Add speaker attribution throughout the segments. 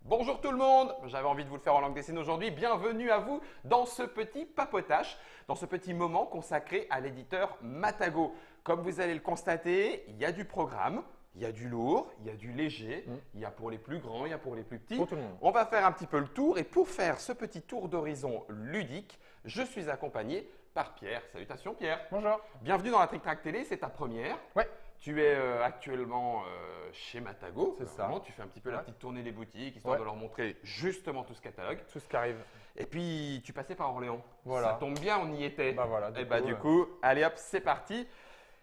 Speaker 1: Bonjour tout le monde, j'avais envie de vous le faire en langue des signes aujourd'hui. Bienvenue à vous dans ce petit papotage, dans ce petit moment consacré à l'éditeur Matagot. Comme vous allez le constater, il y a du programme, il y a du lourd, il y a du léger, il y a pour les plus grands, il y a pour les plus petits.
Speaker 2: Pour tout le monde.
Speaker 1: On va faire un petit peu le tour et pour faire ce petit tour d'horizon ludique, je suis accompagné par Pierre. Salutations Pierre.
Speaker 2: Bonjour.
Speaker 1: Bienvenue dans la Trick Track Télé, c'est ta première.
Speaker 2: Ouais.
Speaker 1: Tu es actuellement chez Matagot.
Speaker 2: C'est ça.
Speaker 1: Tu fais un petit peu la
Speaker 2: Ouais.
Speaker 1: petite tournée des boutiques, histoire
Speaker 2: Ouais.
Speaker 1: de leur montrer justement tout ce catalogue.
Speaker 2: Tout ce qui arrive.
Speaker 1: Et puis, tu passais par Orléans.
Speaker 2: Voilà.
Speaker 1: Ça tombe bien, on y était.
Speaker 2: Bah voilà,
Speaker 1: Du coup, allez hop, c'est parti.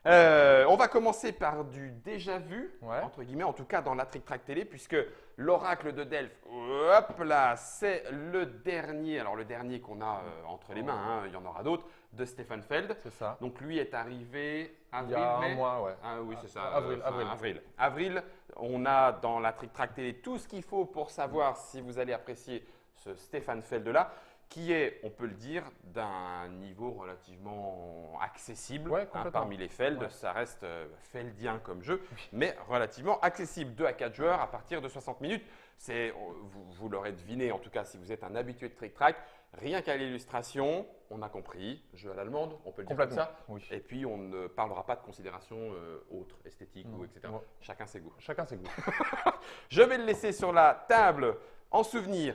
Speaker 1: On va commencer par du déjà vu,
Speaker 2: Ouais.
Speaker 1: entre guillemets, en tout cas dans la Trick Track Télé, puisque l'oracle de Delphes, hop là, c'est le dernier. Alors, le dernier qu'on a entre les mains, hein, il y en aura d'autres, de Stefan Feld.
Speaker 2: C'est ça.
Speaker 1: Donc, lui est arrivé
Speaker 2: Il
Speaker 1: avril,
Speaker 2: y a
Speaker 1: mai.
Speaker 2: un mois, ouais.
Speaker 1: Ah oui, c'est ça.
Speaker 2: Avril,
Speaker 1: Avril, on a dans la Trick Track Télé tout ce qu'il faut pour savoir si vous allez apprécier ce Stefan Feld-là, qui est, on peut le dire, d'un niveau relativement accessible.
Speaker 2: Ouais, complètement.
Speaker 1: Parmi les Feld,
Speaker 2: Ouais.
Speaker 1: ça reste feldien comme jeu, mais relativement accessible. 2 à 4 joueurs à partir de 60 minutes. Vous l'aurez deviné, en tout cas, si vous êtes un habitué de Trick Track, rien qu'à l'illustration, on a compris, jeu à l'allemande, on peut le dire comme
Speaker 2: Complètement.
Speaker 1: ça.
Speaker 2: Oui.
Speaker 1: Et puis, on ne parlera pas de considérations autres, esthétiques ou etc.
Speaker 2: Ouais.
Speaker 1: Chacun ses goûts.
Speaker 2: Chacun ses goûts.
Speaker 1: Je vais le laisser sur la table en souvenir.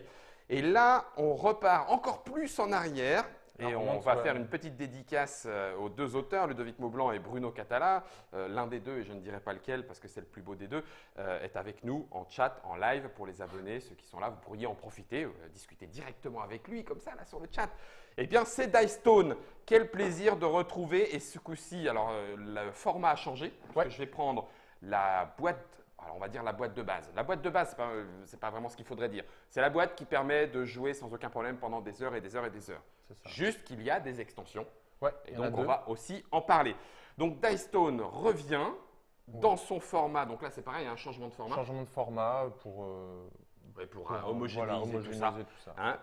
Speaker 1: Et là, on repart encore plus en arrière. Et
Speaker 2: Alors,
Speaker 1: on
Speaker 2: monte,
Speaker 1: va faire une petite dédicace aux deux auteurs, Ludovic Maublanc et Bruno Catala. L'un des deux, et je ne dirai pas lequel parce que c'est le plus beau des deux, est avec nous en chat, en live pour les abonnés, ceux qui sont là. Vous pourriez en profiter, discuter directement avec lui comme ça là sur le chat. Eh bien, c'est Dicestone. Quel plaisir de retrouver. Et ce coup-ci, alors le format a changé. Parce que je vais prendre la boîte. Alors, on va dire la boîte de base. La boîte de base, ce n'est pas vraiment ce qu'il faudrait dire. C'est la boîte qui permet de jouer sans aucun problème pendant des heures et des heures et des heures.
Speaker 2: C'est ça.
Speaker 1: Juste qu'il y a des extensions.
Speaker 2: Ouais.
Speaker 1: Et
Speaker 2: il y en a
Speaker 1: donc, on
Speaker 2: deux.
Speaker 1: va aussi en parler. Donc, Dicestone revient dans son format. Donc là, c'est pareil, un changement de format.
Speaker 2: Changement de format pour
Speaker 1: Homogénéiser
Speaker 2: voilà,
Speaker 1: tout ça.
Speaker 2: homogénéiser tout ça.
Speaker 1: Hein.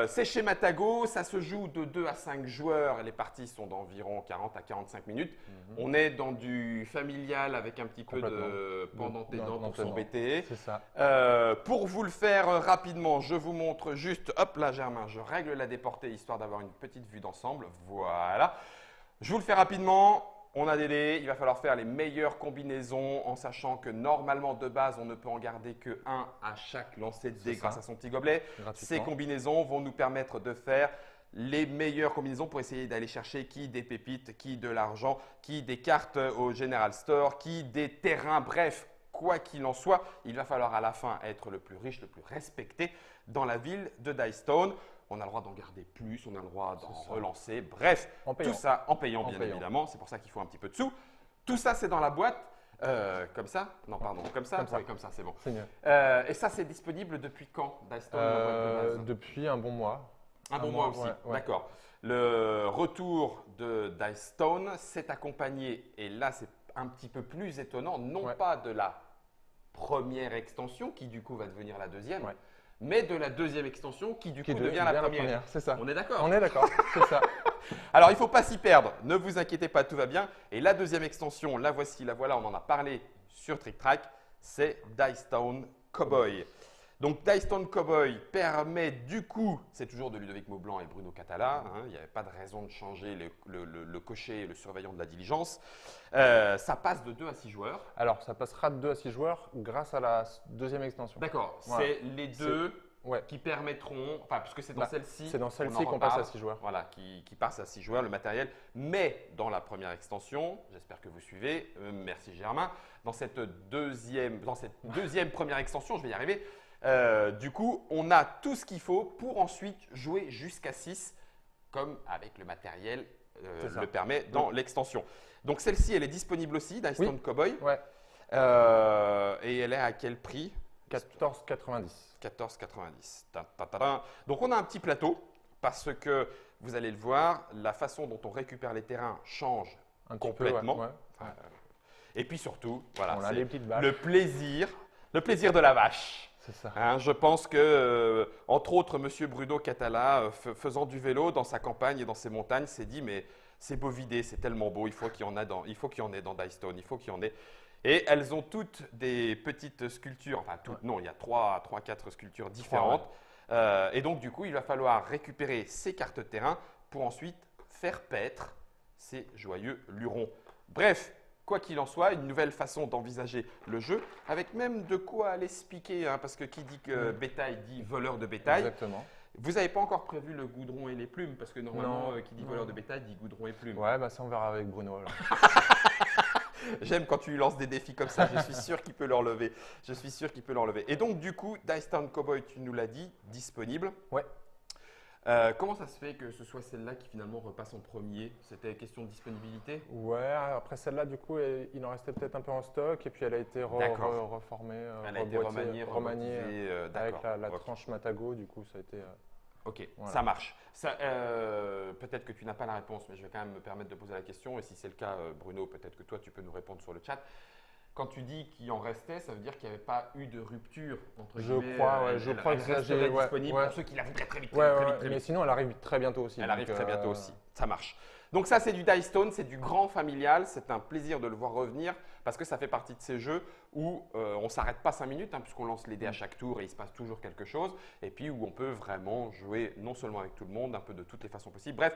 Speaker 1: C'est chez Matagot, ça se joue de 2 à 5 joueurs. Les parties sont d'environ 40 à 45 minutes. On est dans du familial avec un petit peu de pendant tes dents pour s'embêter.
Speaker 2: C'est ça.
Speaker 1: Pour vous le faire rapidement, je vous montre juste, hop là Germain, je règle la déportée histoire d'avoir une petite vue d'ensemble. Voilà. Je vous le fais rapidement. On a des dés, il va falloir faire les meilleures combinaisons en sachant que normalement de base on ne peut en garder que 1 à chaque lancer de dés grâce à son petit gobelet.
Speaker 2: Gratuitement.
Speaker 1: Ces combinaisons vont nous permettre de faire les meilleures combinaisons pour essayer d'aller chercher qui des pépites, qui de l'argent, qui des cartes au General Store, qui des terrains, bref, quoi qu'il en soit, il va falloir à la fin être le plus riche, le plus respecté dans la ville de Dicestone. On a le droit d'en garder plus, on a le droit d'en relancer, bref,
Speaker 2: En payant.
Speaker 1: tout ça en payant
Speaker 2: En
Speaker 1: bien
Speaker 2: payant.
Speaker 1: évidemment, c'est pour ça qu'il faut un petit peu de sous. Tout ça c'est dans la boîte, comme ça, non pardon, comme ça,
Speaker 2: Comme ça.
Speaker 1: Oui, comme ça c'est bon.
Speaker 2: C'est mieux.
Speaker 1: Et ça c'est disponible depuis quand, Dicestone, la boîte de base
Speaker 2: Depuis un bon mois.
Speaker 1: Un bon mois aussi,
Speaker 2: ouais, ouais.
Speaker 1: d'accord. Le retour de Dicestone s'est accompagné, et là c'est un petit peu plus étonnant, non
Speaker 2: Ouais.
Speaker 1: pas de la première extension qui du coup va devenir la deuxième,
Speaker 2: Ouais.
Speaker 1: mais de la deuxième extension qui du coup devient
Speaker 2: devient
Speaker 1: la première.
Speaker 2: C'est ça.
Speaker 1: On est d'accord?
Speaker 2: On est d'accord. C'est ça.
Speaker 1: Alors, il ne faut pas s'y perdre. Ne vous inquiétez pas, tout va bien. Et la deuxième extension, la voici, la voilà, on en a parlé sur Trick Track, c'est Dicestone Cowboy. Donc, Dicestone Cowboy permet du coup, c'est toujours de Ludovic Maublanc et Bruno Catala, hein, il n'y avait pas de raison de changer le cocher et le surveillant de la diligence. Ça passe de 2 à 6 joueurs.
Speaker 2: Alors, ça passera de 2 à 6 joueurs grâce à la deuxième extension.
Speaker 1: D'accord,
Speaker 2: Voilà.
Speaker 1: c'est les deux
Speaker 2: Ouais.
Speaker 1: qui permettront, enfin, puisque c'est dans
Speaker 2: Bah,
Speaker 1: celle-ci.
Speaker 2: C'est dans
Speaker 1: on
Speaker 2: celle-ci
Speaker 1: en
Speaker 2: qu'on passe à
Speaker 1: reparle.
Speaker 2: 6 joueurs.
Speaker 1: Voilà, qui passe à 6 joueurs, le matériel. Mais dans la première extension, j'espère que vous suivez, merci Germain, dans cette deuxième première extension, je vais y arriver, du coup, on a tout ce qu'il faut pour ensuite jouer jusqu'à 6, comme avec le matériel
Speaker 2: C'est ça.
Speaker 1: le permet dans l'extension. Donc celle-ci, elle est disponible aussi, Dicestone Cowboy.
Speaker 2: Ouais.
Speaker 1: Et elle est à quel prix?
Speaker 2: 14,90.
Speaker 1: 14,90. Donc on a un petit plateau parce que vous allez le voir, la façon dont on récupère les terrains change
Speaker 2: Un petit
Speaker 1: complètement.
Speaker 2: peu, ouais.
Speaker 1: Et puis surtout, voilà,
Speaker 2: On a
Speaker 1: c'est
Speaker 2: les petites vaches.
Speaker 1: le plaisir de la vache.
Speaker 2: C'est ça.
Speaker 1: Hein, je pense que, entre autres, M. Bruno Catala, faisant du vélo dans sa campagne et dans ses montagnes, s'est dit mais c'est beau vider, c'est tellement beau, il faut qu'il y en ait dans Dicestone, il faut qu'il y en ait. Et elles ont toutes des petites sculptures, enfin toutes, non, il y a 4 sculptures différentes. Et donc du coup, il va falloir récupérer ces cartes de terrain pour ensuite faire paître ces joyeux lurons. Bref, quoi qu'il en soit, une nouvelle façon d'envisager le jeu, avec même de quoi l'expliquer, hein, parce que qui dit que bétail dit voleur de bétail.
Speaker 2: Exactement.
Speaker 1: Vous n'avez pas encore prévu le goudron et les plumes, parce que normalement,
Speaker 2: Non,
Speaker 1: qui dit
Speaker 2: non.
Speaker 1: voleur de bétail dit goudron et plumes.
Speaker 2: Ouais, bah ça on verra avec Bruno. Alors.
Speaker 1: J'aime quand tu lui lances des défis comme ça, je suis sûr qu'il peut le relever. Je suis sûr qu'il peut le relever. Et donc du coup, Dice Town Cowboy, tu nous l'as dit, disponible.
Speaker 2: Ouais.
Speaker 1: Comment ça se fait que ce soit celle-là qui finalement repasse en premier? C'était question de disponibilité?
Speaker 2: Ouais, après celle-là, du coup, il en restait peut-être un peu en stock et puis elle a été reformée,
Speaker 1: Elle a été
Speaker 2: remaniée
Speaker 1: rebaptisée,
Speaker 2: avec
Speaker 1: d'accord.
Speaker 2: la
Speaker 1: Ok.
Speaker 2: tranche Matago, du coup, ça a été…
Speaker 1: Ok,
Speaker 2: Voilà.
Speaker 1: ça marche. Peut-être que tu n'as pas la réponse, mais je vais quand même me permettre de poser la question. Et si c'est le cas, Bruno, peut-être que toi, tu peux nous répondre sur le chat. Quand tu dis qu'il en restait, ça veut dire qu'il n'y avait pas eu de rupture entre
Speaker 2: Je
Speaker 1: guillemets.
Speaker 2: crois, ouais,
Speaker 1: Elle
Speaker 2: que ça,
Speaker 1: resterait
Speaker 2: ouais,
Speaker 1: disponible
Speaker 2: ouais.
Speaker 1: pour ceux qui l'arrivent très vite,
Speaker 2: Ouais,
Speaker 1: très
Speaker 2: ouais,
Speaker 1: vite.
Speaker 2: mais sinon, elle arrive très bientôt aussi.
Speaker 1: Elle
Speaker 2: donc,
Speaker 1: arrive très bientôt aussi. Ça marche. Donc ça, c'est du Dice Stone, c'est du grand familial. C'est un plaisir de le voir revenir parce que ça fait partie de ces jeux où on ne s'arrête pas 5 minutes hein, puisqu'on lance les dés à chaque tour et il se passe toujours quelque chose. Et puis où on peut vraiment jouer non seulement avec tout le monde, un peu de toutes les façons possibles. Bref,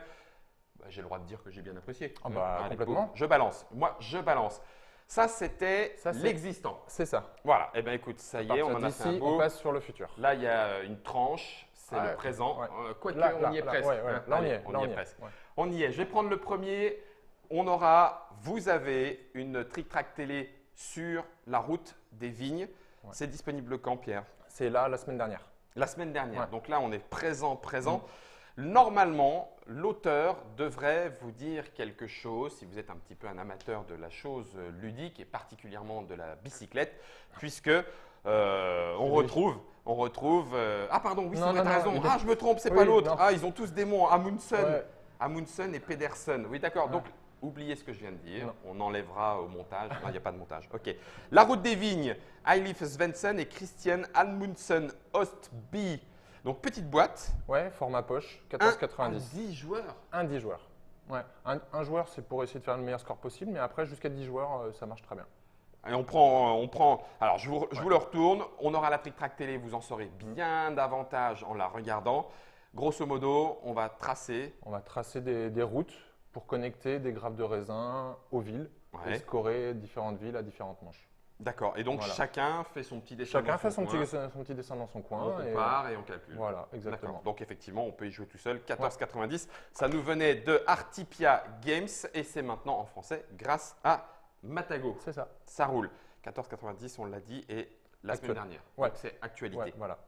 Speaker 1: j'ai le droit de dire que j'ai bien apprécié.
Speaker 2: Ah bah,
Speaker 1: Allez,
Speaker 2: complètement.
Speaker 1: je balance. Moi, je balance. Ça, c'était
Speaker 2: Ça, c'est-
Speaker 1: l'existant.
Speaker 2: C'est ça.
Speaker 1: Voilà. Eh bien, écoute, ça y est, on en a fait un
Speaker 2: D'ici,
Speaker 1: beau.
Speaker 2: on passe sur le futur.
Speaker 1: Là, il y a une tranche, c'est
Speaker 2: Ouais,
Speaker 1: le présent.
Speaker 2: ouais.
Speaker 1: Quoique,
Speaker 2: Là,
Speaker 1: on y est presque.
Speaker 2: ouais, ouais.
Speaker 1: hein.
Speaker 2: Là, on y
Speaker 1: Allez,
Speaker 2: est. Là, on y est.
Speaker 1: presque.
Speaker 2: Ouais.
Speaker 1: On y est. Je vais prendre le premier. Vous avez une trick-track télé sur la route des vignes.
Speaker 2: Ouais.
Speaker 1: C'est disponible quand, Pierre?
Speaker 2: C'est là, la semaine dernière.
Speaker 1: La semaine dernière.
Speaker 2: Ouais.
Speaker 1: Donc là, on est présent. Normalement, l'auteur devrait vous dire quelque chose si vous êtes un petit peu un amateur de la chose ludique et particulièrement de la bicyclette, puisque on retrouve. Ah pardon, oui,
Speaker 2: Non,
Speaker 1: c'est vrai,
Speaker 2: non,
Speaker 1: t'as
Speaker 2: non,
Speaker 1: raison.
Speaker 2: il est-
Speaker 1: Ah, je me trompe, c'est
Speaker 2: Oui,
Speaker 1: pas l'autre.
Speaker 2: non.
Speaker 1: Ah, ils ont tous des noms. Amundsen.
Speaker 2: Ouais.
Speaker 1: Amundsen et Pedersen. Oui, d'accord.
Speaker 2: Ouais.
Speaker 1: Donc, oubliez ce que je viens de dire.
Speaker 2: Non.
Speaker 1: On enlèvera au montage. Non, il n'y a pas de montage. OK. La route des vignes. Eilif Svensson et Christian Amundsen Ostby. Donc, petite boîte.
Speaker 2: Ouais, format poche,
Speaker 1: Un
Speaker 2: 14,90.
Speaker 1: 10 joueurs.
Speaker 2: Un 10 joueurs. Ouais. Un joueur, c'est pour essayer de faire le meilleur score possible, mais après, jusqu'à 10 joueurs, ça marche très bien.
Speaker 1: Et on prend. Alors, je vous le retourne. On aura la Trick Track télé. Vous en saurez bien davantage en la regardant. Grosso modo, on va tracer.
Speaker 2: On va tracer des routes pour connecter des grappes de raisin aux villes
Speaker 1: Ouais.
Speaker 2: et scorer différentes villes à différentes manches.
Speaker 1: D'accord. Et donc,
Speaker 2: Voilà.
Speaker 1: chacun fait son petit dessin.
Speaker 2: Chacun
Speaker 1: dans
Speaker 2: fait son
Speaker 1: coin.
Speaker 2: petit dessin dans son coin.
Speaker 1: On compare et on calcule.
Speaker 2: Voilà, exactement.
Speaker 1: D'accord. Donc effectivement, on peut y jouer tout seul. 14,90. Ça nous venait de Artipia Games et c'est maintenant en français grâce à Matago.
Speaker 2: C'est ça.
Speaker 1: Ça roule. 14,90, on l'a dit, et la semaine dernière.
Speaker 2: Ouais.
Speaker 1: Donc c'est actualité.
Speaker 2: Ouais, voilà.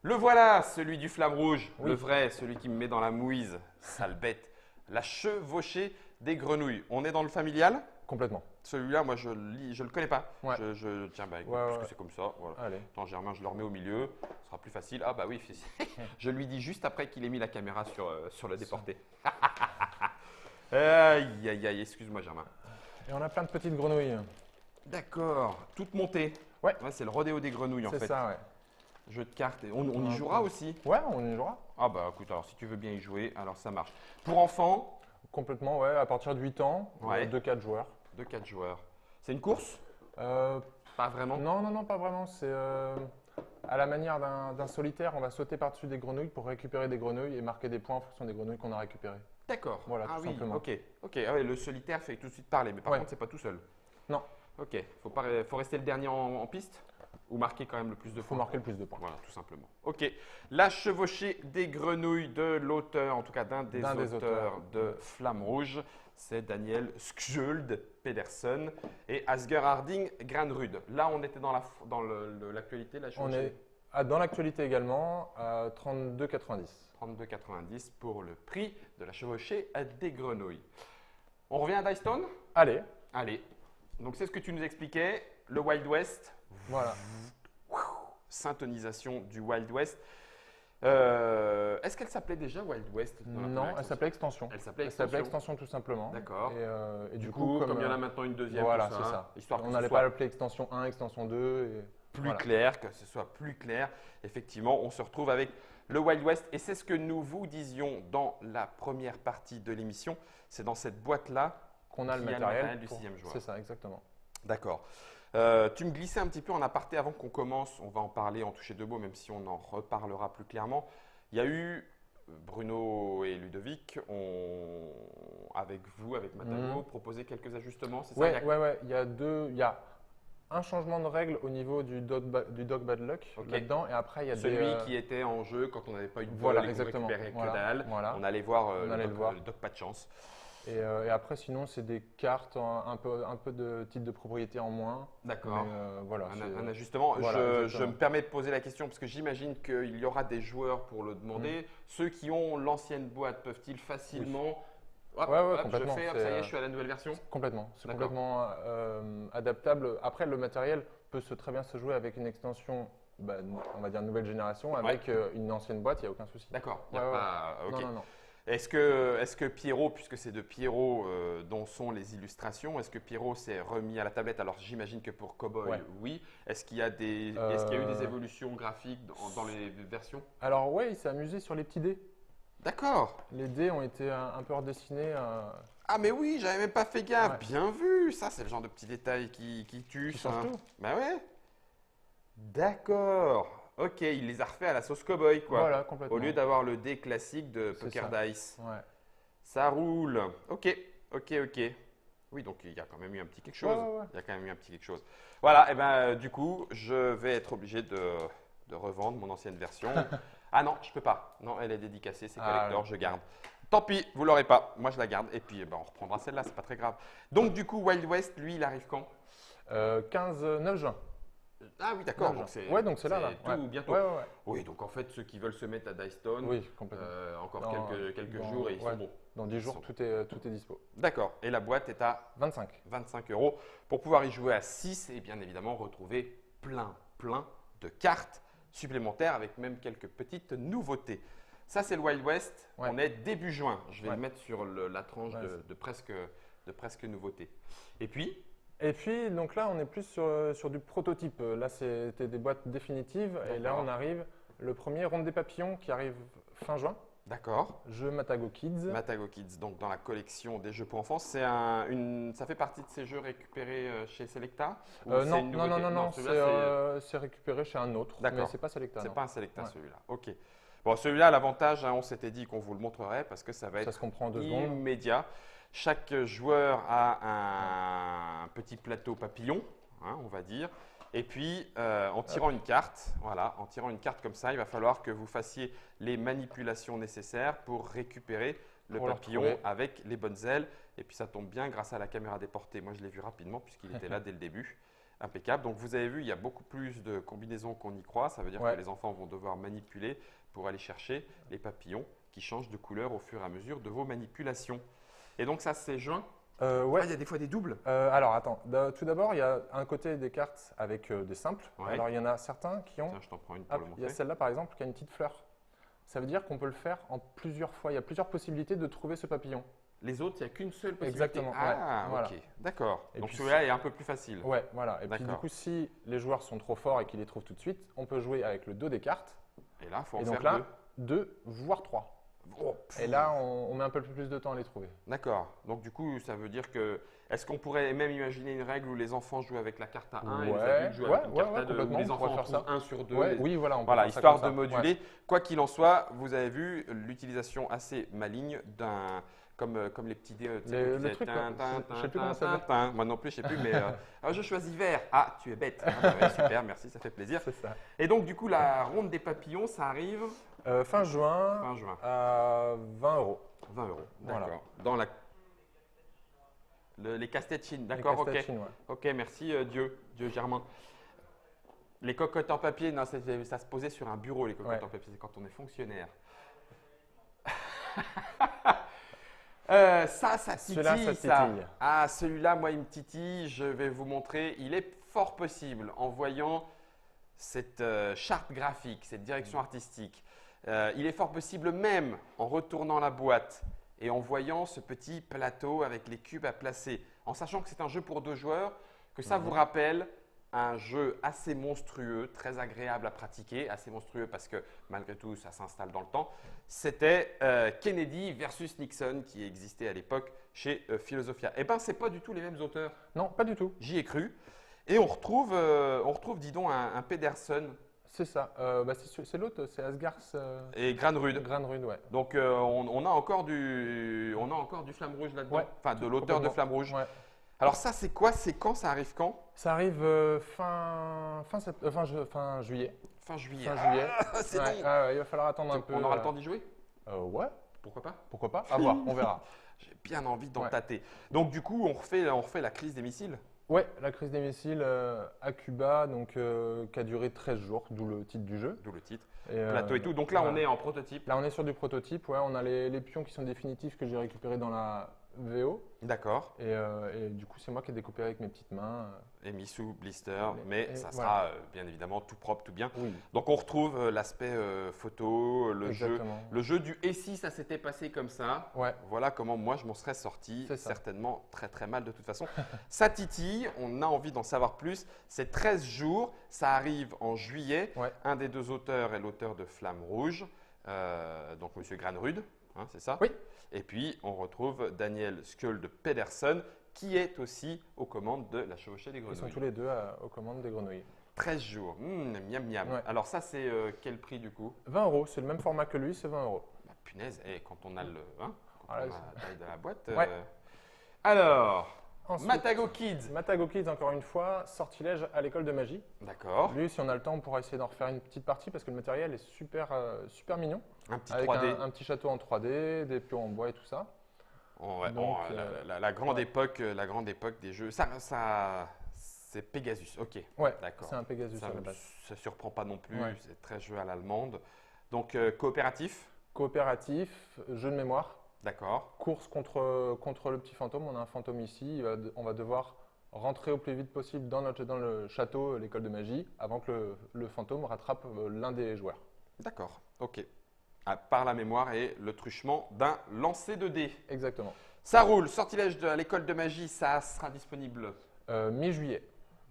Speaker 1: Le voilà, celui du Flamme Rouge,
Speaker 2: Oui.
Speaker 1: le vrai, celui qui me met dans la mouise. Sale bête. La chevauchée des grenouilles. On est dans le familial.
Speaker 2: Complètement.
Speaker 1: Celui-là, moi, je le connais pas.
Speaker 2: Ouais.
Speaker 1: Tiens, bah, écoute,
Speaker 2: Ouais,
Speaker 1: puisque
Speaker 2: ouais.
Speaker 1: c'est comme ça. Voilà.
Speaker 2: Allez.
Speaker 1: Attends, Germain, je le remets au milieu. Ce sera plus facile. Ah, bah oui, je lui dis juste après qu'il ait mis la caméra sur le déporté. Aïe, aïe, aïe, excuse-moi, Germain.
Speaker 2: Et on a plein de petites grenouilles.
Speaker 1: D'accord, toute montée.
Speaker 2: Ouais.
Speaker 1: C'est le rodéo des grenouilles, en
Speaker 2: C'est
Speaker 1: fait.
Speaker 2: ça, ouais.
Speaker 1: Jeu de cartes. Et on y
Speaker 2: Ouais.
Speaker 1: jouera aussi.
Speaker 2: Ouais, on y jouera.
Speaker 1: Ah, bah écoute, alors si tu veux bien y jouer, alors ça marche. Pour enfants,
Speaker 2: Complètement, ouais. À partir de 8 ans,
Speaker 1: Ouais.
Speaker 2: 2-4 joueurs.
Speaker 1: de 4 joueurs. C'est une course?
Speaker 2: Euh,
Speaker 1: Pas vraiment.
Speaker 2: non, pas vraiment. C'est à la manière d'un solitaire, on va sauter par-dessus des grenouilles pour récupérer des grenouilles et marquer des points en fonction des grenouilles qu'on a récupérées.
Speaker 1: D'accord.
Speaker 2: Voilà,
Speaker 1: ah
Speaker 2: tout
Speaker 1: oui,
Speaker 2: simplement.
Speaker 1: ok. Ah ouais, le solitaire fait tout de suite parler, mais par
Speaker 2: Ouais.
Speaker 1: contre, c'est pas tout seul.
Speaker 2: Non.
Speaker 1: Ok. Faut rester le dernier en piste ou marquer quand même le plus de
Speaker 2: Il faut
Speaker 1: points.
Speaker 2: marquer le plus de points.
Speaker 1: Voilà, tout simplement. Ok. La chevauchée des grenouilles de l'auteur, en tout cas d'un des auteurs de Flamme Rouge, c'est Daniel Skjold Pedersen et Asger Harding Granrud. Là, on était dans l'actualité, la
Speaker 2: On
Speaker 1: chevauchée.
Speaker 2: est dans l'actualité également à 32,90.
Speaker 1: 32,90 pour le prix de la chevauchée des grenouilles. On revient à Dice Town?
Speaker 2: Allez,
Speaker 1: Allez. Donc, c'est ce que tu nous expliquais, le Wild West.
Speaker 2: voilà.
Speaker 1: Syntonisation du Wild West. Est-ce qu'elle s'appelait déjà Wild West dans la
Speaker 2: Non,
Speaker 1: première
Speaker 2: elle s'appelait Extension.
Speaker 1: Elle s'appelait
Speaker 2: Elle s'appelait
Speaker 1: Extension.
Speaker 2: Extension tout simplement.
Speaker 1: D'accord.
Speaker 2: Et
Speaker 1: Du coup, comme il y en a maintenant une deuxième,
Speaker 2: voilà,
Speaker 1: tout
Speaker 2: c'est
Speaker 1: ça,
Speaker 2: ça.
Speaker 1: histoire que
Speaker 2: On
Speaker 1: ce
Speaker 2: n'allait
Speaker 1: soit
Speaker 2: pas l'appeler Extension 1, Extension 2. Et
Speaker 1: plus
Speaker 2: voilà.
Speaker 1: clair, que ce soit plus clair. Effectivement, on se retrouve avec le Wild West et c'est ce que nous vous disions dans la première partie de l'émission. C'est dans cette boîte-là
Speaker 2: Qu'on a le
Speaker 1: qu'il y a
Speaker 2: matériel.
Speaker 1: du sixième joueur.
Speaker 2: C'est ça, exactement.
Speaker 1: D'accord. Tu me glissais un petit peu en aparté avant qu'on commence, on va en parler en toucher deux mots, même si on en reparlera plus clairement. Il y a eu Bruno et Ludovic ont, avec vous, avec Matago, proposé quelques ajustements, c'est ça?
Speaker 2: Ouais. Il y a un changement de règle au niveau du dog bad luck
Speaker 1: Ok.
Speaker 2: là-dedans, et après il y a
Speaker 1: Celui qui était en jeu quand on n'avait pas eu de bol
Speaker 2: Voilà,
Speaker 1: et qu'on
Speaker 2: exactement.
Speaker 1: récupérait que
Speaker 2: Voilà,
Speaker 1: dalle,
Speaker 2: voilà.
Speaker 1: on allait voir
Speaker 2: On allait le voir.
Speaker 1: le dog pas de chance.
Speaker 2: Et après, sinon, c'est des cartes, un peu de titres de propriété en moins.
Speaker 1: D'accord.
Speaker 2: Mais, voilà,
Speaker 1: Un ajustement.
Speaker 2: Voilà,
Speaker 1: je
Speaker 2: exactement.
Speaker 1: me permets de poser la question parce que j'imagine qu'il y aura des joueurs pour le demander. Ceux qui ont l'ancienne boîte peuvent-ils facilement… Hop,
Speaker 2: Ouais,
Speaker 1: hop, je
Speaker 2: complètement.
Speaker 1: fais, hop, ça y est, je suis à la nouvelle version.
Speaker 2: Complètement. C'est
Speaker 1: D'accord.
Speaker 2: complètement adaptable. Après, le matériel peut très bien se jouer avec une extension, on va dire nouvelle génération, avec une ancienne boîte, il n'y a aucun souci.
Speaker 1: D'accord.
Speaker 2: Ouais.
Speaker 1: Ok.
Speaker 2: Non.
Speaker 1: Est-ce que Pierrot, puisque c'est de Pierrot dont sont les illustrations, est-ce que Pierrot s'est remis à la tablette? Alors j'imagine que pour Cowboy,
Speaker 2: Ouais.
Speaker 1: oui. Est-ce qu'il y a eu des évolutions graphiques dans les versions?
Speaker 2: Alors ouais, il s'est amusé sur les petits dés.
Speaker 1: D'accord.
Speaker 2: Les dés ont été un peu redessinés.
Speaker 1: Ah mais oui, j'avais même pas fait gaffe.
Speaker 2: Ouais.
Speaker 1: Bien vu. Ça, c'est le genre de petits détails qui tuent.
Speaker 2: Qui
Speaker 1: ça.
Speaker 2: changent tout.
Speaker 1: Bah ouais. D'accord. Ok, il les a refaits à la sauce Cowboy, quoi.
Speaker 2: Voilà, complètement.
Speaker 1: Au lieu d'avoir le dé classique de
Speaker 2: C'est
Speaker 1: Poker
Speaker 2: ça.
Speaker 1: Dice.
Speaker 2: Ouais.
Speaker 1: Ça roule. Ok. Oui, donc il y a quand même eu un petit quelque chose.
Speaker 2: Ouais.
Speaker 1: Il y a quand même eu un petit quelque chose. Voilà, et ben du coup, je vais être obligé de revendre mon ancienne version. Ah non, je peux pas. Non, elle est dédicacée, c'est collector,
Speaker 2: ouais.
Speaker 1: je garde. Tant pis, vous l'aurez pas. Moi, je la garde. Et puis, on reprendra celle-là, c'est pas très grave. Donc, du coup, Wild West, lui, il arrive quand?
Speaker 2: 9 juin.
Speaker 1: Ah oui, d'accord.
Speaker 2: 9
Speaker 1: Donc,
Speaker 2: juin. Donc c'est là.
Speaker 1: tout
Speaker 2: Ouais.
Speaker 1: bientôt.
Speaker 2: Ouais.
Speaker 1: Oui, donc en fait, ceux qui veulent se mettre à Dicestone,
Speaker 2: Oui, complètement.
Speaker 1: encore
Speaker 2: Dans-
Speaker 1: quelques
Speaker 2: dans-
Speaker 1: jours et ils sont bons.
Speaker 2: Dans 10 jours,
Speaker 1: sont-
Speaker 2: tout est dispo.
Speaker 1: D'accord. Et la boîte est à
Speaker 2: 25.
Speaker 1: 25 € pour pouvoir y jouer à 6 et bien évidemment retrouver plein de cartes supplémentaires avec même quelques petites nouveautés. Ça, c'est le Wild West.
Speaker 2: Ouais.
Speaker 1: On est début juin. Je vais
Speaker 2: Ouais.
Speaker 1: le mettre sur la tranche
Speaker 2: Ouais,
Speaker 1: de presque nouveauté. Et puis,
Speaker 2: Et puis, donc là, on est plus sur du prototype. Là, c'était des boîtes définitives. Et là,
Speaker 1: D'accord.
Speaker 2: on arrive. Le premier, Ronde des Papillons, qui arrive fin juin.
Speaker 1: d'accord,
Speaker 2: Jeu Matago Kids.
Speaker 1: Matago Kids, donc dans la collection des jeux pour enfants. Ça fait partie de ces jeux récupérés chez Selecta ou c'est
Speaker 2: Non,
Speaker 1: une nouveauté
Speaker 2: non.
Speaker 1: celui-là,
Speaker 2: C'est récupéré chez un autre.
Speaker 1: D'accord.
Speaker 2: Mais c'est pas Selecta.
Speaker 1: c'est
Speaker 2: non.
Speaker 1: pas un Selecta
Speaker 2: Ouais.
Speaker 1: celui-là. Ok. Bon, celui-là, l'avantage, on s'était dit qu'on vous le montrerait parce que ça va
Speaker 2: Ça
Speaker 1: être
Speaker 2: se comprend en 2 secondes.
Speaker 1: immédiat. Chaque joueur a un petit plateau papillon, on va dire. Et puis, en tirant une carte, voilà, en tirant une carte comme ça, il va falloir que vous fassiez les manipulations nécessaires pour récupérer le
Speaker 2: Pour le
Speaker 1: papillon
Speaker 2: retrouver.
Speaker 1: avec les bonnes ailes. Et puis, ça tombe bien grâce à la caméra déportée. Moi, je l'ai vu rapidement puisqu'il était là dès le début. Impeccable. Donc, vous avez vu, il y a beaucoup plus de combinaisons qu'on y croit. Ça veut dire
Speaker 2: Ouais.
Speaker 1: que les enfants vont devoir manipuler pour aller chercher les papillons qui changent de couleur au fur et à mesure de vos manipulations. Et donc, ça, c'est juin.
Speaker 2: Ouais.
Speaker 1: Ah, il y a des fois des doubles.
Speaker 2: Alors, attends. Tout d'abord, il y a un côté des cartes avec des simples.
Speaker 1: Ouais.
Speaker 2: Alors, il y en a certains qui ont…
Speaker 1: Tiens, je t'en prends une pour
Speaker 2: Hop,
Speaker 1: le
Speaker 2: il y a
Speaker 1: montrer.
Speaker 2: celle-là, par exemple, qui a une petite fleur. Ça veut dire qu'on peut le faire en plusieurs fois. Il y a plusieurs possibilités de trouver ce papillon.
Speaker 1: Les autres, il n'y a qu'une seule possibilité.
Speaker 2: Exactement,
Speaker 1: Ah,
Speaker 2: ouais, voilà.
Speaker 1: ok. D'accord.
Speaker 2: Et
Speaker 1: Donc,
Speaker 2: puis,
Speaker 1: celui-là est un peu plus facile.
Speaker 2: Ouais, voilà. Et puis, du
Speaker 1: D'accord.
Speaker 2: coup, si les joueurs sont trop forts et qu'ils les trouvent tout de suite, on peut jouer avec le dos des cartes.
Speaker 1: Et là, il faut en
Speaker 2: Et
Speaker 1: faire
Speaker 2: donc là,
Speaker 1: deux.
Speaker 2: 2, voire 3.
Speaker 1: Oh, pff.
Speaker 2: Et là, on met un peu plus de temps à les trouver.
Speaker 1: D'accord. Donc, du coup, ça veut dire que. Est-ce qu'on pourrait même imaginer une règle où les enfants jouent avec la carte à 1 et les
Speaker 2: Ouais,
Speaker 1: adultes jouent avec une
Speaker 2: ouais,
Speaker 1: carte à 2 où
Speaker 2: complètement,
Speaker 1: les
Speaker 2: on
Speaker 1: enfants
Speaker 2: pourrait
Speaker 1: en
Speaker 2: faire
Speaker 1: trouvent 1 sur 2
Speaker 2: Ouais, oui, voilà. On peut
Speaker 1: Voilà,
Speaker 2: faire ça
Speaker 1: histoire
Speaker 2: comme
Speaker 1: de
Speaker 2: ça.
Speaker 1: moduler.
Speaker 2: Ouais.
Speaker 1: Quoi qu'il en soit, vous avez vu l'utilisation assez maligne d'un. Comme les petits dés. tu sais,
Speaker 2: Le
Speaker 1: qu'on faisait
Speaker 2: truc,
Speaker 1: tin,
Speaker 2: là,
Speaker 1: tin,
Speaker 2: je sais plus comment ça
Speaker 1: tin,
Speaker 2: s'appelle.
Speaker 1: tin. Moi non plus, je sais plus, mais. Je choisis vert. Ah, tu es bête. Ah, bah ouais, super, merci, ça fait plaisir.
Speaker 2: C'est ça.
Speaker 1: Et donc, du coup, la ronde des papillons, ça arrive
Speaker 2: Fin juin,
Speaker 1: fin juin.
Speaker 2: à 20 €.
Speaker 1: 20 €.
Speaker 2: Voilà.
Speaker 1: D'accord. Dans la. Les casse-têtes Chine, d'accord,
Speaker 2: Les
Speaker 1: ok.
Speaker 2: casse-têtes chinois.
Speaker 1: Ok, merci Dieu Germain. Les cocottes en papier, non, ça se posait sur un bureau, les cocottes
Speaker 2: Ouais.
Speaker 1: en papier, c'est quand on est fonctionnaire. Ça titille,
Speaker 2: Celui-là, ça
Speaker 1: ça.
Speaker 2: titille.
Speaker 1: Ah, celui-là, moi, il me titille. Je vais vous montrer. Il est fort possible, en voyant cette charte graphique, cette direction artistique. Il est fort possible même, en retournant la boîte et en voyant ce petit plateau avec les cubes à placer, en sachant que c'est un jeu pour 2 joueurs, que ça vous rappelle un jeu assez monstrueux, très agréable à pratiquer, assez monstrueux parce que malgré tout, ça s'installe dans le temps. C'était Kennedy versus Nixon qui existait à l'époque chez Philosophia. Eh bien, ce n'est pas du tout les mêmes auteurs.
Speaker 2: Non, pas du tout.
Speaker 1: J'y ai cru. Et on retrouve, dis donc, un Pedersen
Speaker 2: C'est ça. Bah, c'est l'autre, c'est Asgars
Speaker 1: et Granerud.
Speaker 2: Granerud, ouais.
Speaker 1: Donc on a encore du Flamme Rouge là-dedans.
Speaker 2: Ouais,
Speaker 1: Enfin, de l'auteur de
Speaker 2: complètement.
Speaker 1: Flamme Rouge.
Speaker 2: Ouais.
Speaker 1: Alors ça, c'est quoi? C'est quand? Ça arrive quand?
Speaker 2: Ça arrive fin juillet.
Speaker 1: Fin juillet.
Speaker 2: Fin juillet.
Speaker 1: Ah, c'est
Speaker 2: Ouais,
Speaker 1: long.
Speaker 2: ouais, il va falloir attendre un peu.
Speaker 1: On aura le temps d'y jouer?
Speaker 2: Ouais,
Speaker 1: Pourquoi pas?
Speaker 2: pourquoi pas. À voir, on verra.
Speaker 1: J'ai bien envie d'en
Speaker 2: Ouais.
Speaker 1: tâter. Donc du coup, on refait la crise des missiles.
Speaker 2: Ouais, la crise des missiles à Cuba, donc qui a duré 13 jours, d'où le titre du jeu.
Speaker 1: D'où le titre.
Speaker 2: Et,
Speaker 1: Plateau et tout. Donc là,
Speaker 2: voilà.
Speaker 1: on est en prototype.
Speaker 2: Là, on est sur du prototype. Ouais, on a les pions qui sont définitifs que j'ai récupérés dans la VO.
Speaker 1: D'accord.
Speaker 2: Et du coup, c'est moi qui ai découpé avec mes petites mains.
Speaker 1: Et Missou, blister, mais
Speaker 2: Et
Speaker 1: ça
Speaker 2: voilà.
Speaker 1: sera bien évidemment tout propre, tout bien.
Speaker 2: Oui,
Speaker 1: Donc on retrouve l'aspect photo, le jeu.
Speaker 2: exactement.
Speaker 1: Le jeu du et si ça s'était passé comme ça,
Speaker 2: Ouais,
Speaker 1: voilà comment moi je m'en serais sorti,
Speaker 2: C'est ça.
Speaker 1: certainement très très mal de toute façon. Ça titille, on a envie d'en savoir plus. C'est 13 jours, ça arrive en juillet.
Speaker 2: ouais,
Speaker 1: Un des deux auteurs est l'auteur de Flamme Rouge, donc Monsieur Granerud, hein, c'est ça?
Speaker 2: Oui.
Speaker 1: Et puis on retrouve Daniel Skjöld Pedersen qui est aussi aux commandes de La Chevauchée des
Speaker 2: ils sont
Speaker 1: Grenouilles.
Speaker 2: tous les deux aux commandes des grenouilles.
Speaker 1: 13 jours, miam miam.
Speaker 2: Ouais.
Speaker 1: Alors ça c'est quel prix du coup?
Speaker 2: 20 euros, c'est le même format que lui, c'est 20 euros.
Speaker 1: Bah, punaise, et quand on a le, hein, quand
Speaker 2: Voilà,
Speaker 1: on a la taille de la boîte.
Speaker 2: Ouais.
Speaker 1: Alors,
Speaker 2: Ensuite,
Speaker 1: Matago Kids.
Speaker 2: Matago Kids, encore une fois, sortilège à l'école de magie.
Speaker 1: D'accord.
Speaker 2: Lui, si on a le temps, on pourra essayer d'en refaire une petite partie parce que le matériel est super, super mignon.
Speaker 1: Un petit
Speaker 2: Avec
Speaker 1: 3D.
Speaker 2: un petit château en 3D, des pions en bois et tout ça. Donc,
Speaker 1: la grande
Speaker 2: ouais.
Speaker 1: époque, la grande époque des jeux. C'est Pegasus. Ok.
Speaker 2: Ouais,
Speaker 1: D'accord.
Speaker 2: c'est un Pegasus
Speaker 1: Ça
Speaker 2: à la
Speaker 1: ne
Speaker 2: base.
Speaker 1: surprend pas non plus.
Speaker 2: Ouais.
Speaker 1: C'est très jeu à l'allemande. Donc coopératif.
Speaker 2: Coopératif, jeu de mémoire,
Speaker 1: D'accord.
Speaker 2: course contre le petit fantôme. On a un fantôme ici, on va devoir rentrer au plus vite possible dans le château, l'école de magie, avant que le fantôme rattrape l'un des joueurs.
Speaker 1: D'accord. Ok. Ah, par la mémoire et le truchement d'un lancer de dés.
Speaker 2: Exactement.
Speaker 1: Ça roule. Sortilège de l'école de magie, ça sera disponible
Speaker 2: Mi-juillet.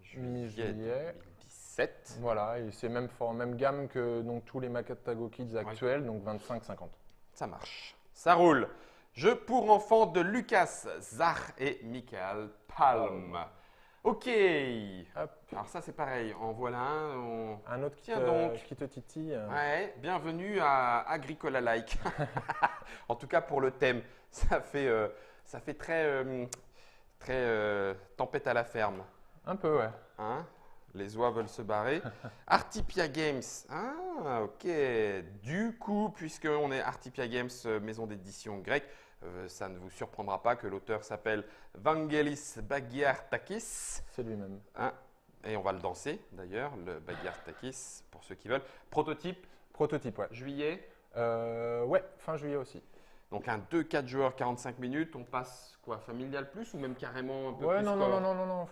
Speaker 1: juillet
Speaker 2: Mi-juillet.
Speaker 1: 2017.
Speaker 2: Voilà, et c'est même gamme que donc, tous les Matago Kids actuels, donc 25-50.
Speaker 1: Ça marche. Ça roule. Jeu pour enfants de Lucas Zach et Michael Palm. Ok.
Speaker 2: Hop.
Speaker 1: Alors ça c'est pareil. En voilà un.
Speaker 2: Un autre
Speaker 1: Tiens donc.
Speaker 2: qui te titille.
Speaker 1: Ouais, bienvenue à Agricola Like. En tout cas pour le thème, ça fait très tempête à la ferme.
Speaker 2: Un peu, ouais.
Speaker 1: Hein, les oies veulent se barrer. Artipia Games. Ah, ok. Du coup, puisqu'on est Artipia Games, maison d'édition grecque, ça ne vous surprendra pas que l'auteur s'appelle Vangelis Bagiartakis.
Speaker 2: C'est lui-même.
Speaker 1: Hein, et on va le danser d'ailleurs, le Bagiartakis, pour ceux qui veulent. Prototype,
Speaker 2: Prototype, ouais.
Speaker 1: juillet.
Speaker 2: Ouais, fin juillet aussi.
Speaker 1: Donc un 2-4 joueurs, 45 minutes. On passe quoi, familial plus ou même carrément un peu
Speaker 2: Ouais,
Speaker 1: plus
Speaker 2: non,
Speaker 1: corps?
Speaker 2: non.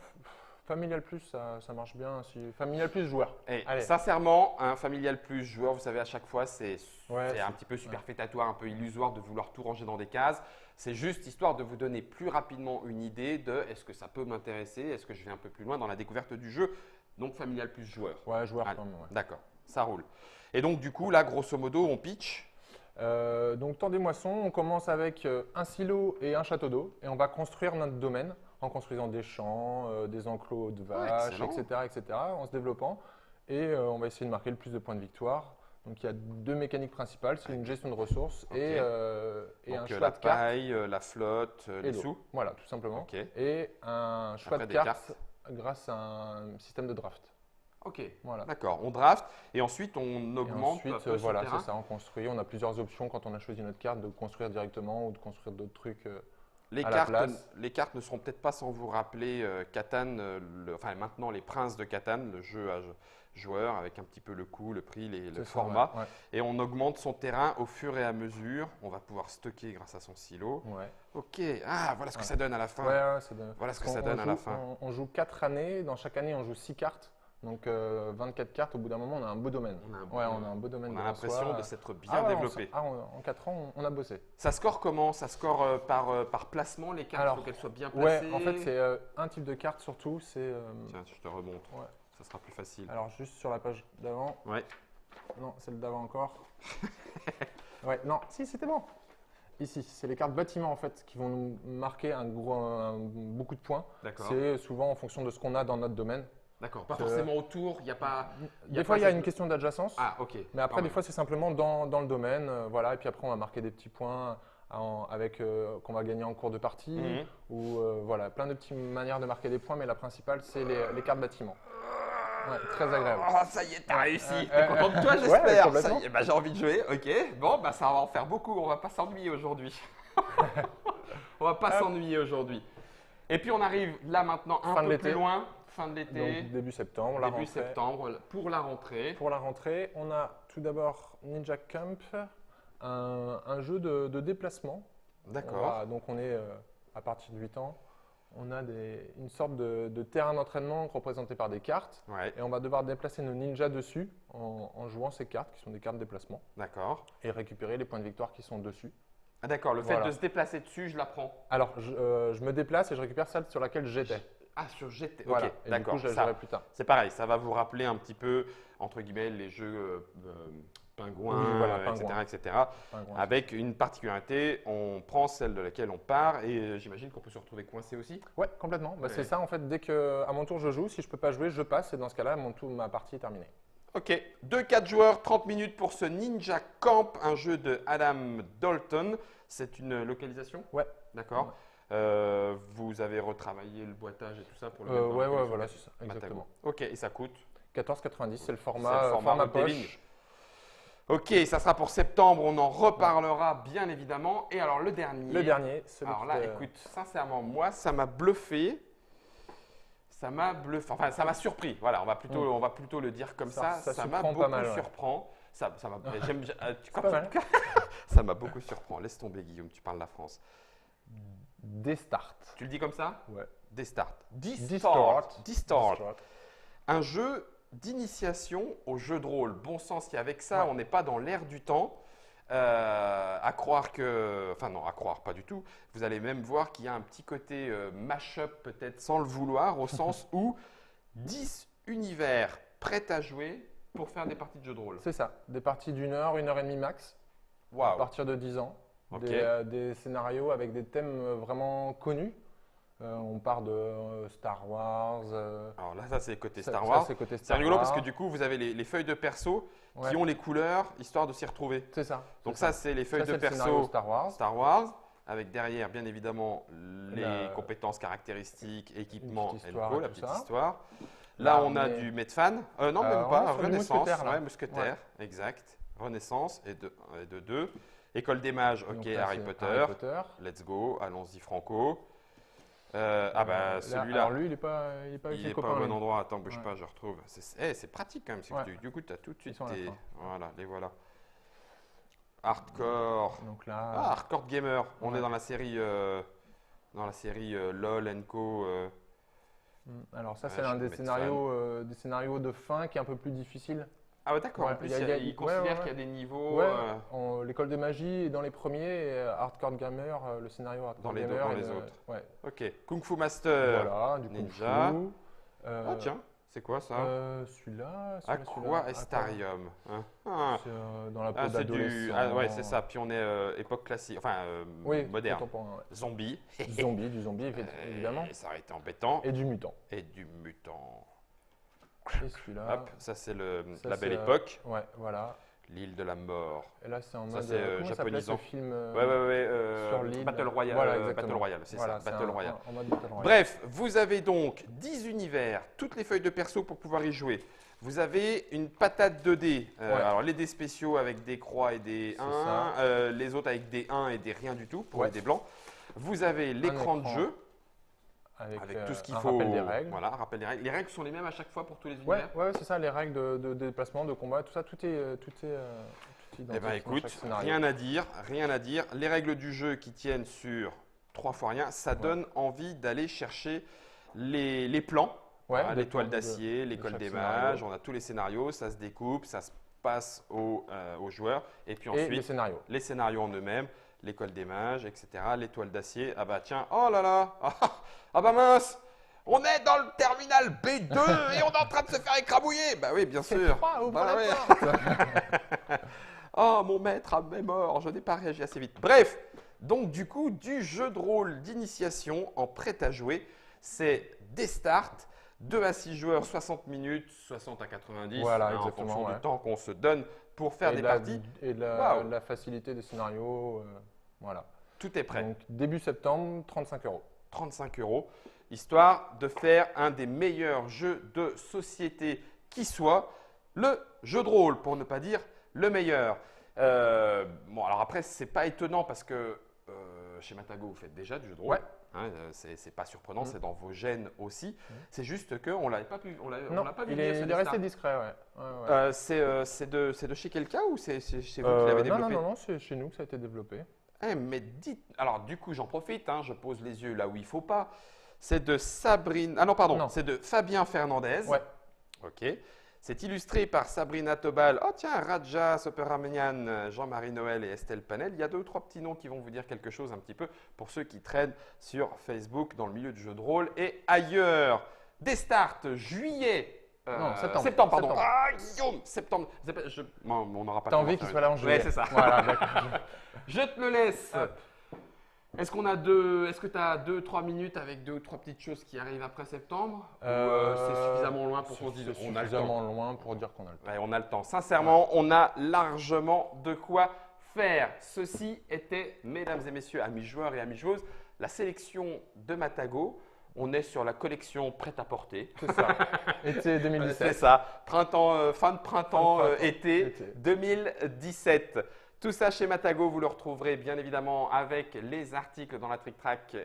Speaker 2: Familial Plus, ça marche bien. Familial Plus joueur.
Speaker 1: Et
Speaker 2: Allez.
Speaker 1: sincèrement, un familial plus joueur, vous savez, à chaque fois, c'est
Speaker 2: Ouais,
Speaker 1: un petit peu superfétatoire, un peu illusoire de vouloir tout ranger dans des cases. C'est juste histoire de vous donner plus rapidement une idée de est-ce que ça peut m'intéresser, est-ce que je vais un peu plus loin dans la découverte du jeu. Donc familial plus joueur.
Speaker 2: Ouais, joueur
Speaker 1: Allez.
Speaker 2: quand même. Ouais.
Speaker 1: D'accord, ça roule. Et donc du coup, là, grosso modo, on pitch.
Speaker 2: Donc, temps des moissons, on commence avec un silo et un château d'eau et on va construire notre domaine en construisant des champs, des enclos de vaches,
Speaker 1: excellent.
Speaker 2: etc., en se développant. Et on va essayer de marquer le plus de points de victoire. Donc, il y a deux mécaniques principales, c'est une gestion de ressources
Speaker 1: Ok.
Speaker 2: et
Speaker 1: Donc
Speaker 2: un choix
Speaker 1: la
Speaker 2: de cartes.
Speaker 1: paille, la flotte,
Speaker 2: Et
Speaker 1: les
Speaker 2: l'eau.
Speaker 1: sous.
Speaker 2: Voilà, tout simplement.
Speaker 1: Ok.
Speaker 2: Et un choix
Speaker 1: Après,
Speaker 2: de
Speaker 1: des
Speaker 2: cartes, grâce à un système de draft.
Speaker 1: Ok,
Speaker 2: Voilà.
Speaker 1: d'accord. On draft et ensuite on
Speaker 2: Et
Speaker 1: augmente peu à
Speaker 2: ensuite,
Speaker 1: peu son
Speaker 2: voilà,
Speaker 1: terrain.
Speaker 2: c'est ça, on construit. On a plusieurs options quand on a choisi notre carte de construire directement ou de construire d'autres trucs.
Speaker 1: Les
Speaker 2: à la
Speaker 1: cartes,
Speaker 2: place.
Speaker 1: les cartes ne seront peut-être pas sans vous rappeler Catan, enfin maintenant les Princes de Catan, le jeu à joueurs avec un petit peu le coût, le prix, le
Speaker 2: C'est ça,
Speaker 1: format.
Speaker 2: ouais.
Speaker 1: Et on augmente son terrain au fur et à mesure. On va pouvoir stocker grâce à son silo.
Speaker 2: Ouais.
Speaker 1: Ok, voilà ce que
Speaker 2: Ouais.
Speaker 1: ça donne à la fin.
Speaker 2: Ouais, c'est bien.
Speaker 1: Voilà ce que
Speaker 2: Parce
Speaker 1: ça
Speaker 2: qu'on-
Speaker 1: donne à la
Speaker 2: joue-
Speaker 1: fin.
Speaker 2: On joue 4 années. Dans chaque année, on joue 6 cartes. Donc 24 cartes. Au bout d'un moment, on a un beau domaine.
Speaker 1: On a un beau
Speaker 2: Ouais,
Speaker 1: domaine.
Speaker 2: on a un beau domaine
Speaker 1: On a
Speaker 2: devant
Speaker 1: l'impression
Speaker 2: soi.
Speaker 1: de s'être bien
Speaker 2: Ah ouais,
Speaker 1: développé.
Speaker 2: en 4 ans, on a bossé.
Speaker 1: Ça score comment? Ça score par placement, les cartes, il
Speaker 2: Alors,
Speaker 1: faut qu'elles soient bien
Speaker 2: Ouais,
Speaker 1: placées.
Speaker 2: en fait, c'est un type de carte surtout. C'est
Speaker 1: Tiens, je te remonte.
Speaker 2: Ouais.
Speaker 1: Ça sera plus facile.
Speaker 2: alors juste sur la page d'avant.
Speaker 1: Ouais.
Speaker 2: Non, celle d'avant encore. Ouais, non, si, c'était bon. Ici, c'est les cartes bâtiments en fait qui vont nous marquer beaucoup de points.
Speaker 1: D'accord.
Speaker 2: C'est souvent en fonction de ce qu'on a dans notre domaine.
Speaker 1: D'accord. Pas forcément autour, il n'y a pas.
Speaker 2: Des fois, il y a une question d'adjacence.
Speaker 1: Ah, ok.
Speaker 2: Mais après, des fois, c'est simplement dans le domaine. Voilà. Et puis après, on va marquer des petits points qu'on va gagner en cours de partie.
Speaker 1: Mhm.
Speaker 2: Ou voilà, plein de petites manières de marquer des points. Mais la principale, c'est les cartes bâtiments. Ouais, très agréable.
Speaker 1: Oh, ça y est, t'as réussi. T'es content de toi, j'espère.
Speaker 2: Ouais,
Speaker 1: Ça
Speaker 2: complètement.
Speaker 1: y est, bah, j'ai envie de jouer. Ok. Bon, bah, ça va en faire beaucoup. On va pas s'ennuyer aujourd'hui. On va pas s'ennuyer aujourd'hui. Et puis, on arrive là maintenant un
Speaker 2: Fin de
Speaker 1: peu plus
Speaker 2: l'été.
Speaker 1: loin. Fin de l'été.
Speaker 2: Donc, début septembre, la
Speaker 1: Début
Speaker 2: rentrée.
Speaker 1: septembre pour la rentrée.
Speaker 2: Pour la rentrée, on a tout d'abord Ninja Camp, un jeu de déplacement.
Speaker 1: D'accord.
Speaker 2: Donc on est à partir de 8 ans. On a une sorte de terrain d'entraînement représenté par des cartes.
Speaker 1: Ouais.
Speaker 2: Et on va devoir déplacer nos ninjas dessus en jouant ces cartes, qui sont des cartes de déplacement,
Speaker 1: D'accord.
Speaker 2: et récupérer les points de victoire qui sont dessus.
Speaker 1: Ah, d'accord. Le fait
Speaker 2: Voilà.
Speaker 1: de se déplacer dessus, je l'apprends.
Speaker 2: Alors, je me déplace et je récupère celle sur laquelle j'étais.
Speaker 1: Ah, sur GT.
Speaker 2: Voilà.
Speaker 1: Ok,
Speaker 2: Et
Speaker 1: d'accord.
Speaker 2: du coup, je la
Speaker 1: Ça,
Speaker 2: jouerai plus tard.
Speaker 1: c'est pareil, ça va vous rappeler un petit peu, entre guillemets, les jeux pingouins,
Speaker 2: Oui, voilà,
Speaker 1: etc.,
Speaker 2: pingouins.
Speaker 1: etc.
Speaker 2: Pingouin.
Speaker 1: Avec une particularité, on prend celle de laquelle on part et j'imagine qu'on peut se retrouver coincé aussi.
Speaker 2: Ouais, complètement. Bah,
Speaker 1: Ouais.
Speaker 2: c'est ça, en fait, dès qu'à mon tour je joue, si je peux pas jouer, je passe. Et dans ce cas-là, ma partie est terminée.
Speaker 1: Ok, 2-4 joueurs, 30 minutes pour ce Ninja Camp, un jeu de Adam Dalton. C'est une localisation?
Speaker 2: Ouais.
Speaker 1: D'accord. Vous avez retravaillé le boîtage et tout ça pour le mettre dans
Speaker 2: Ouais,
Speaker 1: lequel il faut
Speaker 2: voilà,
Speaker 1: mettre
Speaker 2: c'est ça,
Speaker 1: Matago.
Speaker 2: exactement.
Speaker 1: Ok, et ça coûte?
Speaker 2: 14,90, c'est le
Speaker 1: C'est
Speaker 2: format,
Speaker 1: le format retailing.
Speaker 2: poche.
Speaker 1: Ok, ça sera pour septembre, on en reparlera bien évidemment. Et alors le dernier.
Speaker 2: Le dernier, celui
Speaker 1: Alors
Speaker 2: qui
Speaker 1: là,
Speaker 2: te-
Speaker 1: écoute, sincèrement, moi, ça m'a bluffé. Ça m'a bluffé. Enfin, ça m'a surpris. Voilà, on va plutôt le dire comme ça.
Speaker 2: Ça
Speaker 1: Ça m'a
Speaker 2: surprend
Speaker 1: beaucoup
Speaker 2: pas mal, ouais.
Speaker 1: surprend. Ça m'a. Tu
Speaker 2: pas mal.
Speaker 1: Ça m'a beaucoup surprend. Laisse tomber, Guillaume. Tu parles de la France.
Speaker 2: Des starts.
Speaker 1: Tu le dis comme ça?
Speaker 2: Ouais.
Speaker 1: Des starts.
Speaker 2: Distort.
Speaker 1: Distort. Un jeu d'initiation au jeu de rôle. Bon sens, il y a avec ça,
Speaker 2: Ouais.
Speaker 1: on n'est pas dans l'air du temps. À croire que. Enfin, non, à croire, pas du tout. Vous allez même voir qu'il y a un petit côté mash-up, peut-être sans le vouloir, au sens où 10 univers prêts à jouer pour faire des parties de jeu de rôle.
Speaker 2: C'est ça. Des parties d'une heure, 1h30 max, à
Speaker 1: Waouh!
Speaker 2: partir de 10 ans.
Speaker 1: Ok.
Speaker 2: Des scénarios avec des thèmes vraiment connus. On part de Star Wars.
Speaker 1: Alors là, ça, c'est côté
Speaker 2: Ça-
Speaker 1: Star
Speaker 2: ça,
Speaker 1: Wars.
Speaker 2: c'est côté
Speaker 1: C'est
Speaker 2: Star
Speaker 1: rigolo parce
Speaker 2: Wars.
Speaker 1: que du coup, vous avez les feuilles de perso
Speaker 2: Ouais.
Speaker 1: qui ont les couleurs, histoire de s'y retrouver.
Speaker 2: C'est ça.
Speaker 1: Donc
Speaker 2: c'est
Speaker 1: ça, c'est les feuilles
Speaker 2: Ça,
Speaker 1: de
Speaker 2: c'est le scénario
Speaker 1: perso
Speaker 2: Star Wars.
Speaker 1: avec derrière, bien évidemment, les
Speaker 2: La-
Speaker 1: compétences caractéristiques, équipements,
Speaker 2: petite
Speaker 1: et
Speaker 2: histoire
Speaker 1: co,
Speaker 2: et
Speaker 1: la
Speaker 2: tout
Speaker 1: petite
Speaker 2: ça.
Speaker 1: histoire. Là, on a
Speaker 2: L'armée.
Speaker 1: du Medfan. Non, même
Speaker 2: on
Speaker 1: pas.
Speaker 2: est sur du
Speaker 1: Renaissance.
Speaker 2: mousquetaire, là.
Speaker 1: Ouais, mousquetaire, exact. Renaissance et de 2. École des mages, ok,
Speaker 2: Donc là,
Speaker 1: Harry
Speaker 2: c'est
Speaker 1: Potter.
Speaker 2: Harry Potter.
Speaker 1: Let's go, allons-y Franco. Bah
Speaker 2: Là,
Speaker 1: celui-là,
Speaker 2: Alors lui, il n'est pas avec
Speaker 1: il
Speaker 2: ses
Speaker 1: n'est pas
Speaker 2: copains.
Speaker 1: au bon
Speaker 2: lui.
Speaker 1: endroit. Attends, bouge
Speaker 2: Ouais.
Speaker 1: pas, je retrouve. C'est pratique quand même. C'est que
Speaker 2: Ouais.
Speaker 1: du coup, tu as tout de suite
Speaker 2: sont à la
Speaker 1: tes.
Speaker 2: fin.
Speaker 1: Voilà, les voilà. Hardcore.
Speaker 2: Donc là,
Speaker 1: Ah, Hardcore Gamer. On
Speaker 2: Ouais.
Speaker 1: est dans la série LOL Co.
Speaker 2: alors ça,
Speaker 1: Ouais,
Speaker 2: c'est
Speaker 1: je
Speaker 2: un
Speaker 1: vais
Speaker 2: des
Speaker 1: mettre
Speaker 2: des scénarios de fin qui est un peu plus difficile.
Speaker 1: Ah ouais, d'accord.
Speaker 2: Ouais,
Speaker 1: En plus,
Speaker 2: il y a-
Speaker 1: il considère
Speaker 2: ouais.
Speaker 1: qu'il y a des niveaux
Speaker 2: Ouais, l'école de magie est dans les premiers, et Hardcore Gamer, le scénario Hardcore
Speaker 1: Dans les
Speaker 2: Gamer.
Speaker 1: dans les
Speaker 2: est,
Speaker 1: autres.
Speaker 2: Ouais.
Speaker 1: Ok. Kung Fu Master.
Speaker 2: Voilà, du
Speaker 1: Ninja.
Speaker 2: Kung Fu.
Speaker 1: Ah tiens, c'est quoi ça?
Speaker 2: Celui-là.
Speaker 1: Aqua Estarium. Ah.
Speaker 2: C'est dans la peau
Speaker 1: Ah, c'est
Speaker 2: d'adolescent.
Speaker 1: Ah ouais, c'est ça. Puis on est époque classique, enfin
Speaker 2: Oui,
Speaker 1: moderne.
Speaker 2: contemporain, ouais.
Speaker 1: Zombie.
Speaker 2: Du zombie, évidemment.
Speaker 1: Et ça aurait été embêtant.
Speaker 2: Et du mutant.
Speaker 1: Et du mutant.
Speaker 2: Et celui-là.
Speaker 1: Hop, ça c'est
Speaker 2: Ça,
Speaker 1: la belle
Speaker 2: c'est,
Speaker 1: époque.
Speaker 2: Ouais, voilà.
Speaker 1: L'île de la mort.
Speaker 2: Et là, c'est en
Speaker 1: Ça,
Speaker 2: mode.
Speaker 1: c'est,
Speaker 2: Comment ça s'appelait
Speaker 1: japonisant.
Speaker 2: ce film
Speaker 1: Ouais.
Speaker 2: sur l'île.
Speaker 1: Battle Royale.
Speaker 2: Voilà,
Speaker 1: Battle
Speaker 2: exactement.
Speaker 1: Royale, c'est
Speaker 2: Voilà,
Speaker 1: ça. Battle Royale.
Speaker 2: En mode Battle Royale.
Speaker 1: Bref, vous avez donc 10 univers, toutes les feuilles de perso pour pouvoir y jouer. Vous avez une patate 2D.
Speaker 2: Ouais.
Speaker 1: Alors, les dés spéciaux avec des croix et des
Speaker 2: C'est
Speaker 1: 1. Les autres avec des 1 et des rien du tout pour
Speaker 2: Ouais.
Speaker 1: les dés blancs. Vous avez l'écran de
Speaker 2: écran
Speaker 1: jeu
Speaker 2: Avec,
Speaker 1: tout ce qu'il
Speaker 2: un
Speaker 1: faut.
Speaker 2: rappel des règles.
Speaker 1: Voilà, rappel des règles. Les règles sont les mêmes à chaque fois pour tous les
Speaker 2: Ouais,
Speaker 1: univers.
Speaker 2: ouais, c'est ça, les règles de déplacement, de combat, tout ça, tout est
Speaker 1: Eh
Speaker 2: identique
Speaker 1: bien,
Speaker 2: dans
Speaker 1: écoute,
Speaker 2: chaque scénario.
Speaker 1: rien à dire, rien à dire. Les règles du jeu qui tiennent sur 3 fois rien, ça donne envie d'aller chercher les plans.
Speaker 2: Ouais,
Speaker 1: Voilà,
Speaker 2: de
Speaker 1: l'étoile
Speaker 2: tout-
Speaker 1: d'acier,
Speaker 2: de
Speaker 1: l'école
Speaker 2: chaque
Speaker 1: des
Speaker 2: scénario.
Speaker 1: mages, on a tous les scénarios, ça se découpe, ça se passe aux joueurs. Et puis
Speaker 2: Et les
Speaker 1: ensuite,
Speaker 2: scénarios.
Speaker 1: les scénarios en eux-mêmes, l'école des mages, etc. L'étoile d'acier, ah bah tiens, oh là là, ah bah mince, on est dans le terminal B2 et on est en train de se faire écrabouiller. Bah oui, bien sûr.
Speaker 2: Ouvre
Speaker 1: Bah
Speaker 2: la
Speaker 1: ouais.
Speaker 2: porte.
Speaker 1: Oh, mon maître est mort, je n'ai pas réagi assez vite. Bref, Donc du coup, du jeu de rôle d'initiation en prêt à jouer, c'est des starts, 2 à 6 joueurs, 60 minutes, 60 à 90,
Speaker 2: Voilà,
Speaker 1: en
Speaker 2: exactement,
Speaker 1: fonction
Speaker 2: ouais.
Speaker 1: du temps qu'on se donne pour faire
Speaker 2: Et
Speaker 1: des
Speaker 2: la,
Speaker 1: parties.
Speaker 2: et
Speaker 1: Waouh.
Speaker 2: la facilité des scénarios, voilà.
Speaker 1: Tout est prêt.
Speaker 2: Donc début septembre, 35 €.
Speaker 1: 35 €, histoire de faire un des meilleurs jeux de société qui soit, le jeu de rôle, pour ne pas dire le meilleur. Bon, alors après, c'est pas étonnant parce que chez Matago, vous faites déjà du jeu de rôle.
Speaker 2: Ouais.
Speaker 1: Hein, c'est pas surprenant,
Speaker 2: Mm.
Speaker 1: c'est dans vos gènes aussi. C'est juste qu'on l'avait pas pu, on
Speaker 2: Non,
Speaker 1: l'a pas vu
Speaker 2: il
Speaker 1: venir,
Speaker 2: est,
Speaker 1: ce
Speaker 2: il est resté
Speaker 1: Destar.
Speaker 2: discret, ouais. Ouais.
Speaker 1: C'est de chez quelqu'un ou c'est chez vous qui l'avez
Speaker 2: Non,
Speaker 1: développé?
Speaker 2: non, c'est chez nous que ça a été développé.
Speaker 1: Eh, mais dites, alors du coup j'en profite, hein, je pose les yeux là où il faut pas. C'est de Sabrine, ah non pardon,
Speaker 2: Non.
Speaker 1: c'est de Fabien Fernandez.
Speaker 2: Ouais.
Speaker 1: Ok. C'est illustré par Sabrina Tobal. Oh tiens, Raja Soperamanian, Jean-Marie Noël et Estelle Panel. Il y a 2 ou 3 petits noms qui vont vous dire quelque chose un petit peu pour ceux qui traînent sur Facebook dans le milieu du jeu de rôle et ailleurs. Des starts juillet.
Speaker 2: Non, septembre.
Speaker 1: Septembre, pardon.
Speaker 2: Septembre.
Speaker 1: Ah, Guillaume, septembre. On n'aura pas
Speaker 2: T'as
Speaker 1: le temps
Speaker 2: envie
Speaker 1: d'en
Speaker 2: qu'il
Speaker 1: faire
Speaker 2: soit là en
Speaker 1: une.
Speaker 2: juillet.
Speaker 1: Ouais, c'est ça.
Speaker 2: Voilà, d'accord.
Speaker 1: Je te le laisse.
Speaker 2: Hop.
Speaker 1: Est-ce que tu as 2-3 minutes avec 2 ou 3 petites choses qui arrivent après septembre? Ou c'est suffisamment loin pour qu'on se dise
Speaker 2: C'est
Speaker 1: on a le
Speaker 2: suffisamment
Speaker 1: temps?
Speaker 2: loin pour dire qu'on a le temps.
Speaker 1: Ouais, on a le temps. Sincèrement, on a largement de quoi faire. Ceci était, mesdames et messieurs, amis joueurs et amis joueuses, la sélection de Matago. On est sur la collection prêt-à-porter.
Speaker 2: C'est ça. Été 2017.
Speaker 1: C'est ça. Printemps, fin de printemps,
Speaker 2: Fin de printemps,
Speaker 1: été
Speaker 2: été.
Speaker 1: 2017. Tout ça chez Matago, vous le retrouverez bien évidemment avec les articles dans la Trick Track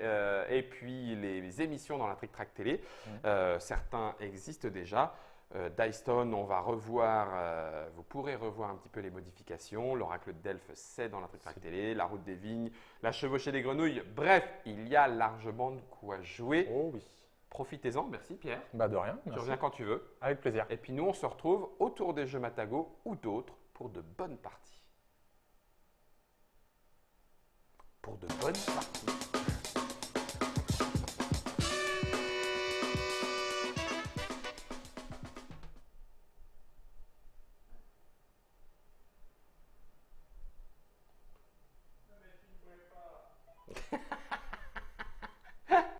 Speaker 1: et puis les émissions dans la Trick Track télé. Certains existent déjà. Dicestone, on va revoir, vous pourrez revoir un petit peu les modifications. L'oracle de Delphes, c'est dans la Trick Track télé. La route des vignes, la chevauchée des grenouilles. Bref, il y a largement de quoi jouer.
Speaker 2: Oh oui.
Speaker 1: Profitez-en. Merci Pierre.
Speaker 2: Bah de rien.
Speaker 1: Tu
Speaker 2: Merci.
Speaker 1: reviens quand tu veux.
Speaker 2: Avec plaisir.
Speaker 1: Et puis nous, on se retrouve autour des jeux Matago ou d'autres pour de bonnes parties. Pour de bonnes parties.